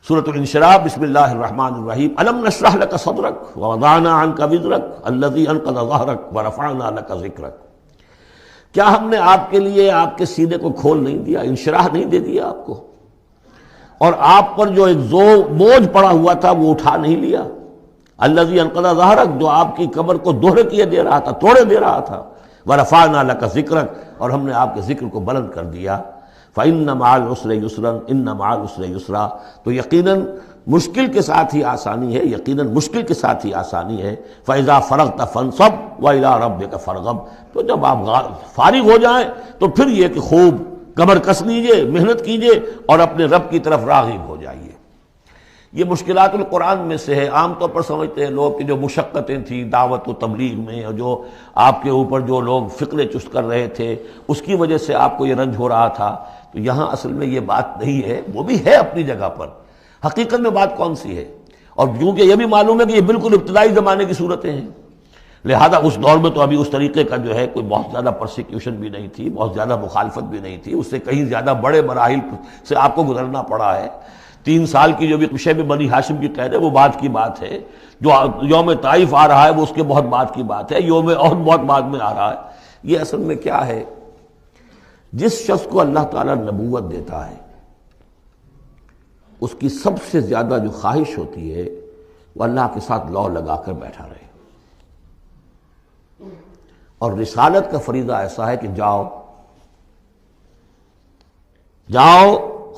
سورۃ الانشراح، بسم اللہ الرحمن الرحیم۔ الم نشرح لک صدرک ووضعنا عنک وزرک الذی انقض ظہرک ورفعنا لک ذکرک۔ کیا ہم نے آپ کے لیے آپ کے سینے کو کھول نہیں دیا، انشراح نہیں دے دیا آپ کو، اور آپ پر جو ایک بوجھ پڑا ہوا تھا وہ اٹھا نہیں لیا۔ الذی انقض ظہرک، جو آپ کی کمر کو دوہرے کیے دے رہا تھا، توڑے دے رہا تھا۔ ورفعنا لک ذکرک، اور ہم نے آپ کے ذکر کو بلند کر دیا۔ فإن مع العسر یسرا ان مع العسر یسرا، تو یقیناً مشکل کے ساتھ ہی آسانی ہے، یقیناً مشکل کے ساتھ ہی آسانی ہے۔ فإذا فرغت فانصب وإلى ربك فارغب، تو جب آپ فارغ ہو جائیں تو پھر یہ کہ خوب کمر کس لیجئے، محنت کیجئے اور اپنے رب کی طرف راغب ہو جائیے۔ یہ مشکلات القرآن میں سے ہے۔ عام طور پر سمجھتے ہیں لوگ کہ جو مشقتیں تھیں دعوت و تبلیغ میں، اور جو آپ کے اوپر جو لوگ فکرے چست کر رہے تھے اس کی وجہ سے آپ کو یہ رنج ہو رہا تھا، تو یہاں اصل میں یہ بات نہیں ہے، وہ بھی ہے اپنی جگہ پر۔ حقیقت میں بات کون سی ہے؟ اور کیونکہ یہ بھی معلوم ہے کہ یہ بالکل ابتدائی زمانے کی صورتیں ہیں، لہذا اس دور میں تو ابھی اس طریقے کا جو ہے کوئی بہت زیادہ پرسیکیوشن بھی نہیں تھی، بہت زیادہ مخالفت بھی نہیں تھی، اس سے کہیں زیادہ بڑے مراحل سے آپ کو گزرنا پڑا ہے۔ 3 سال کی جو بھی شیب بنی ہاشم کی قید ہے وہ بعد کی بات ہے، جو یوم طائف آ رہا ہے وہ اس کے بہت بعد کی بات ہے، یوم اور بہت بعد میں آ رہا ہے۔ یہ اصل میں کیا ہے، جس شخص کو اللہ تعالیٰ نبوت دیتا ہے اس کی سب سے زیادہ جو خواہش ہوتی ہے وہ اللہ کے ساتھ لو لگا کر بیٹھا رہے، اور رسالت کا فریضہ ایسا ہے کہ جاؤ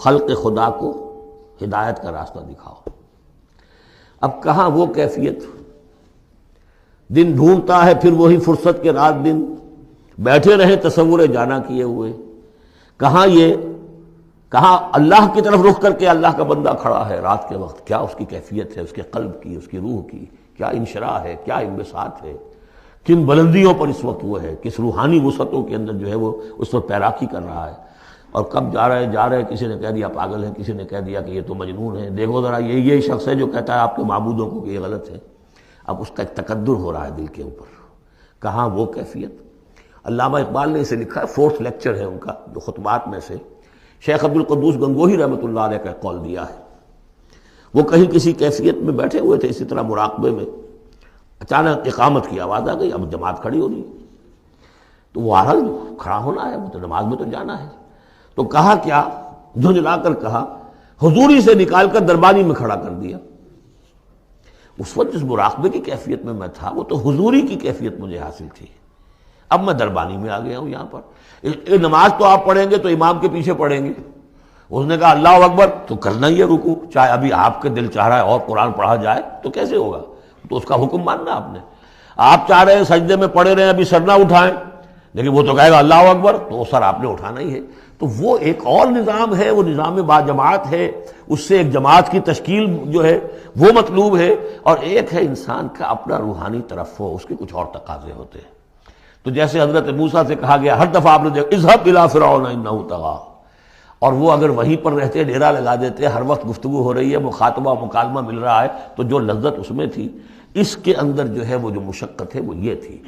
خلق خدا کو ہدایت کا راستہ دکھاؤ۔ اب کہاں وہ کیفیت، دن ڈھونڈتا ہے پھر وہی فرصت کے رات دن بیٹھے رہے تصور جانا کیے ہوئے، کہاں اللہ کی طرف رخ کر کے اللہ کا بندہ کھڑا ہے رات کے وقت، کیا اس کی کیفیت ہے، اس کے قلب کی، اس کی روح کی کیا انشراح ہے، کیا انبساط ہے، کن بلندیوں پر اس وقت وہ ہے، کس روحانی وسعتوں کے اندر جو ہے وہ اس وقت تیراکی کر رہا ہے۔ اور کب جا رہے کسی نے کہہ دیا پاگل ہے، کسی نے کہہ دیا کہ یہ تو مجنون ہے، دیکھو ذرا یہ شخص ہے جو کہتا ہے آپ کے معبودوں کو کہ یہ غلط ہے۔ اب اس کا ایک تقدر ہو رہا ہے دل کے اوپر، کہاں وہ کیفیت۔ علامہ اقبال نے اسے لکھا ہے، 4th لیکچر ہے ان کا جو خطبات میں سے، شیخ عبد القدوس گنگوہی رحمۃ اللہ علیہ کا قول دیا ہے۔ وہ کہیں کسی کیفیت میں بیٹھے ہوئے تھے اسی طرح مراقبے میں، اچانک اقامت کی آواز آ گئی، اب جماعت کھڑی ہو رہی ہے، تو وہ آرہا کھڑا ہونا ہے، وہ تو نماز میں تو جانا ہے، تو کہا کیا، جھنجھلا کر کہا، حضوری سے نکال کر دربانی میں کھڑا کر دیا۔ اس وقت جس مراقبے کی کیفیت میں میں تھا وہ تو حضوری کی کیفیت مجھے حاصل تھی، اب میں دربانی میں آ گیا ہوں یہاں پر۔ نماز تو آپ پڑھیں گے تو امام کے پیچھے پڑھیں گے، اس نے کہا اللہ اکبر تو کرنا ہی ہے رکوع، چاہے ابھی آپ کے دل چاہ رہا ہے اور قرآن پڑھا جائے تو کیسے ہوگا، تو اس کا حکم ماننا آپ نے۔ آپ چاہ رہے ہیں سجدے میں پڑے رہے ابھی سر نہ اٹھائیں، لیکن وہ تو کہے گا اللہ اکبر، تو سر آپ نے اٹھانا ہی ہے۔ تو وہ ایک اور نظام ہے، وہ نظام با جماعت ہے، اس سے ایک جماعت کی تشکیل جو ہے وہ مطلوب ہے، اور ایک ہے انسان کا اپنا روحانی طرف ہو، اس کے کچھ اور تقاضے ہوتے ہیں۔ تو جیسے حضرت موسیٰ سے کہا گیا ہر دفعہ آپ نے دیکھا اذهب الى فرعون انه طغى، اور وہ اگر وہیں پر رہتے ڈیرا لگا دیتے، ہر وقت گفتگو ہو رہی ہے، مخاطبہ مکالمہ مل رہا ہے، تو جو لذت اس میں تھی، اس کے اندر جو ہے وہ جو مشقت ہے وہ یہ تھی۔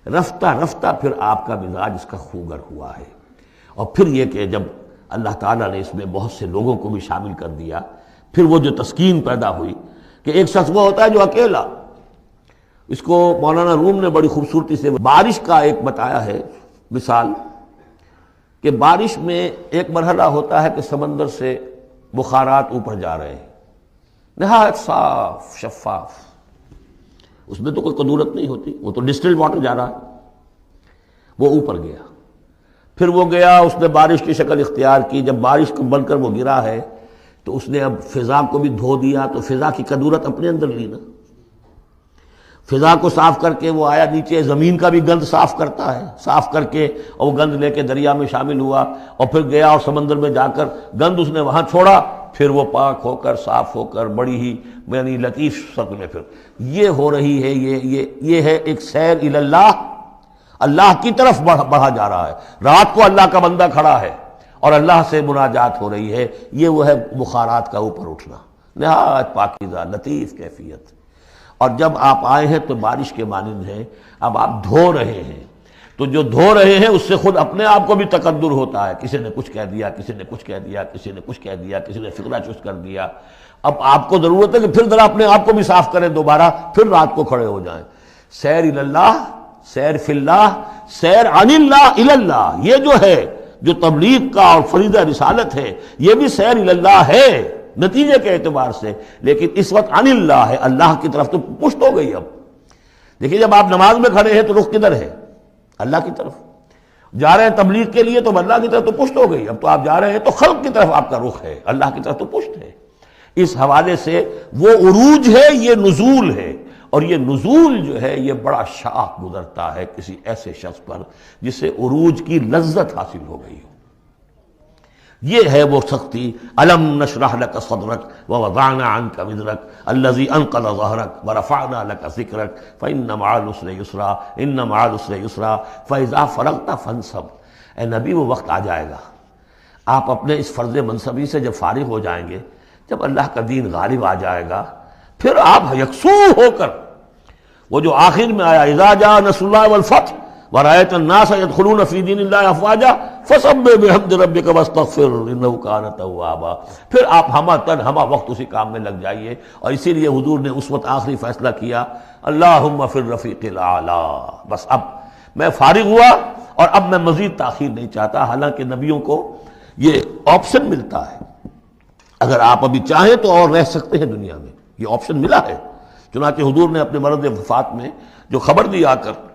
رفتہ رفتہ پھر آپ کا مزاج اس کا خوگر ہوا ہے، اور پھر یہ کہ جب اللہ تعالیٰ نے اس میں بہت سے لوگوں کو بھی شامل کر دیا، پھر وہ جو تسکین پیدا ہوئی کہ ایک شخص وہ ہوتا ہے جو اکیلا، اس کو مولانا روم نے بڑی خوبصورتی سے بارش کا ایک بتایا ہے مثال، کہ بارش میں ایک مرحلہ ہوتا ہے کہ سمندر سے بخارات اوپر جا رہے ہیں، نہایت صاف شفاف، اس میں تو کوئی قدورت نہیں ہوتی، وہ تو ڈسٹل واٹر جا رہا ہے، وہ اوپر گیا، پھر وہ گیا، اس نے بارش کی شکل اختیار کی، جب بارش کو بن کر وہ گرا ہے تو اس نے اب فضا کو بھی دھو دیا، تو فضا کی قدورت اپنے اندر لی نا، فضا کو صاف کر کے وہ آیا نیچے، زمین کا بھی گند صاف کرتا ہے، صاف کر کے اور وہ گند لے کے دریا میں شامل ہوا، اور پھر گیا اور سمندر میں جا کر گند اس نے وہاں چھوڑا، پھر وہ پاک ہو کر صاف ہو کر بڑی ہی یعنی لطیف شکل میں پھر یہ ہو رہی ہے، یہ ہے ایک سیر الی اللہ، اللہ کی طرف بڑھا جا رہا ہے۔ رات کو اللہ کا بندہ کھڑا ہے اور اللہ سے مناجات ہو رہی ہے، یہ وہ ہے بخارات کا اوپر اٹھنا، نہایت پاکیزہ لطیف کیفیت۔ اور جب آپ آئے ہیں تو بارش کے مانند ہیں، اب آپ دھو رہے ہیں، تو جو دھو رہے ہیں اس سے خود اپنے آپ کو بھی تقدر ہوتا ہے، کسی نے کچھ کہہ دیا، کسی نے کچھ کہہ دیا، کسی نے کچھ کہہ دیا، کسی نے فکرہ چست کر دیا. اب آپ کو ضرورت ہے کہ پھر ذرا اپنے آپ کو بھی صاف کریں، دوبارہ پھر رات کو کھڑے ہو جائیں. سیر اللہ، سیر فی اللہ، سیر عن اللہ الی اللہ، یہ جو ہے جو تبلیغ کا اور فریضہ رسالت ہے، یہ بھی سیر الی اللہ ہے نتیجے کے اعتبار سے، لیکن اس وقت عن اللہ ہے، اللہ کی طرف تو پشت ہو گئی. اب دیکھیے جب آپ نماز میں کھڑے ہیں تو رخ کدھر ہے؟ اللہ کی طرف. جا رہے ہیں تبلیغ کے لیے تو اللہ کی طرف تو پشت ہو گئی. اب تو آپ جا رہے ہیں تو خلق کی طرف آپ کا رخ ہے، اللہ کی طرف تو پشت ہے. اس حوالے سے وہ عروج ہے، یہ نزول ہے، اور یہ نزول جو ہے یہ بڑا شاق گزرتا ہے کسی ایسے شخص پر جسے عروج کی لذت حاصل ہو گئی ہو. یہ ہے وہ سختی. الم نشرح لک صدرک ووضعنا عنک وزرک الذی انقض ظہرک ورفعنا لک ذکرک فإن مع العسر یسرا ان مع العسر یسرا فإذا فرغت فانصب. اے نبی وہ وقت آ جائے گا، آپ اپنے اس فرض منصبی سے جب فارغ ہو جائیں گے، جب اللہ کا دین غالب آ جائے گا، پھر آپ یکسو ہو کر وہ جو آخر میں آیا اذا جاء نصر اللہ والفتح ورأيت الناس يدخلون في دين الله افواجا فسبح بحمد ربك واستغفر انه كان توابا، پھر آپ ہمہ وقت اسی کام میں لگ جائیے. اور اسی لیے حضور نے اس وقت آخری فیصلہ کیا اللہم فی الرفیق الاعلی. بس اب میں فارغ ہوا اور اب میں مزید تاخیر نہیں چاہتا. حالانکہ نبیوں کو یہ آپشن ملتا ہے، اگر آپ ابھی چاہیں تو اور رہ سکتے ہیں دنیا میں، یہ آپشن ملا ہے. چنانچہ حضور نے اپنے مرض وفات میں جو خبر دی آ کر،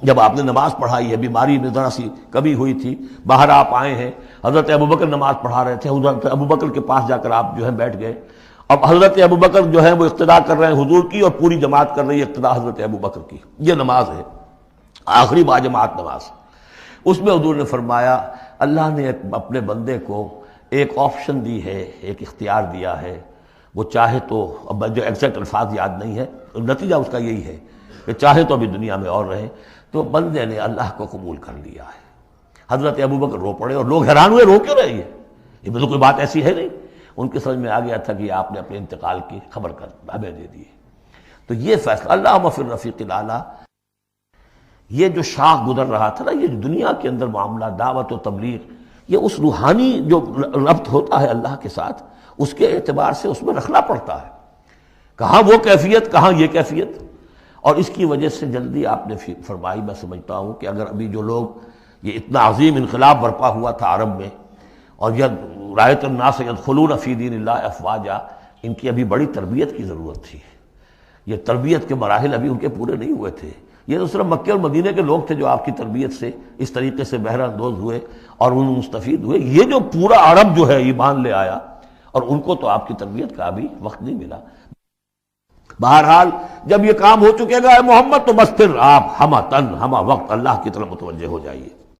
جب آپ نے نماز پڑھائی ہے، بیماری میں ذرا سی کمی ہوئی تھی، باہر آپ آئے ہیں، حضرت ابوبکر نماز پڑھا رہے تھے، حضرت ابوبکر کے پاس جا کر آپ جو ہے بیٹھ گئے. اب حضرت ابوبکر جو ہے وہ اقتداء کر رہے ہیں حضور کی، اور پوری جماعت کر رہی ہے اقتداء حضرت ابوبکر کی. یہ نماز ہے، آخری باجماعت نماز. اس میں حضور نے فرمایا اللہ نے اپنے بندے کو ایک آپشن دی ہے، ایک اختیار دیا ہے. وہ چاہے تو، اب جو ایگزیکٹ الفاظ یاد نہیں ہے، نتیجہ اس کا یہی ہے کہ چاہے تو ابھی دنیا میں اور رہے. تو بندے نے اللہ کو قبول کر لیا ہے. حضرت ابوبکر رو پڑے اور لوگ حیران ہوئے، رو کیوں رہی ہے، یہ تو کوئی بات ایسی ہے نہیں. ان کے سمجھ میں آ گیا تھا کہ آپ نے اپنے انتقال کی خبر کر ہمیں دے دی. تو یہ فیصلہ اللہم فی الرفیق الاعلی، یہ جو شاخ گزر رہا تھا نا، یہ دنیا کے اندر معاملہ دعوت و تبلیغ، یہ اس روحانی جو ربط ہوتا ہے اللہ کے ساتھ، اس کے اعتبار سے اس میں رکھنا پڑتا ہے. کہاں وہ کیفیت، کہاں یہ کیفیت. اور اس کی وجہ سے جلدی آپ نے فرمائی، میں سمجھتا ہوں کہ اگر ابھی جو لوگ، یہ اتنا عظیم انقلاب برپا ہوا تھا عرب میں، اور یہ رأیت الناس يدخلون فی دین اللہ افواجا، ان کی ابھی بڑی تربیت کی ضرورت تھی. یہ تربیت کے مراحل ابھی ان کے پورے نہیں ہوئے تھے. یہ تو صرف مکے اور مدینے کے لوگ تھے جو آپ کی تربیت سے اس طریقے سے بہرہ اندوز ہوئے اور ان مستفید ہوئے. یہ جو پورا عرب جو ہے ایمان لے آیا، اور ان کو تو آپ کی تربیت کا ابھی وقت نہیں ملا. بہرحال جب یہ کام ہو چکے گا اے محمد، تو بس پھر آپ ہمہ وقت اللہ کی طرف متوجہ ہو جائیے.